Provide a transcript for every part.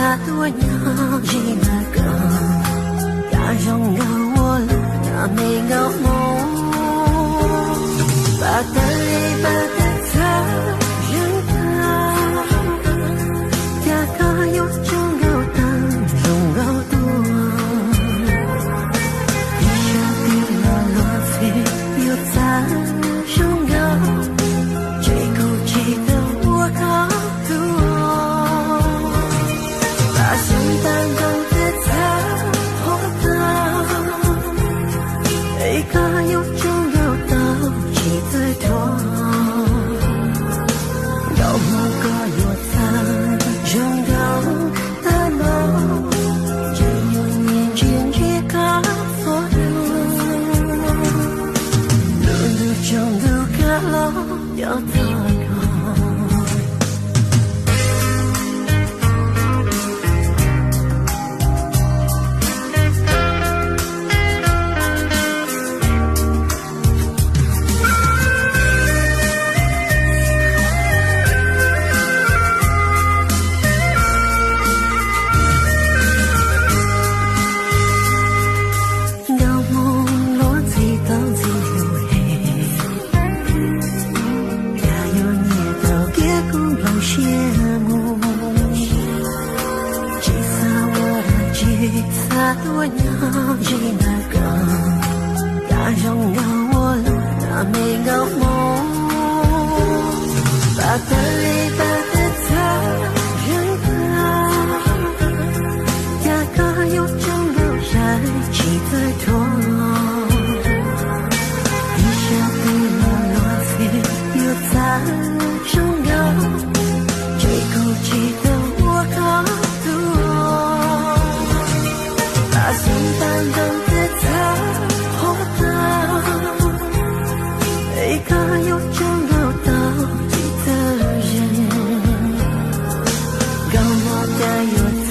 擦多鸟几那个，那容让我了那没搞梦，把的里把的他人他，呀个有种高当容高多，一下地了落飞又在容高，这口气的我高度。心淡淡的他活到，一个有种有道几最多，有某个有他容到的梦，只有年轻一个所有，路中路个路要走。擦多鸟几那个，那容让我了那没搞梦，把的里把的他人他，呀个有种有人几最多，一下地了落飞又在容高，这口气的我高度。心淡淡的他活到，一个有种有道理的人，高我的有他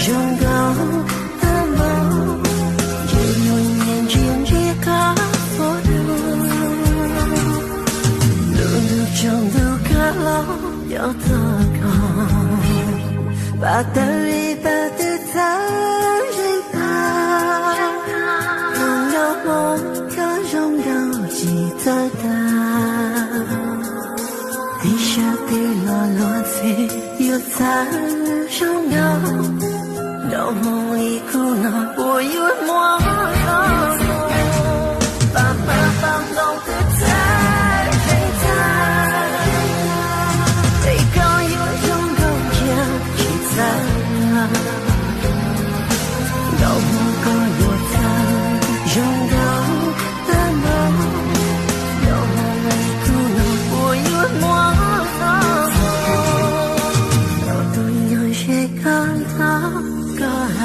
容高的梦，只有年轻一个所有，路中路个路要走高，把的里把的他。在的，一下地落落飞又在容高，到梦里哭闹我又摸到，把放纵的在飞他，被高有种高价去在，到梦个有在容高。我都有些感到可爱。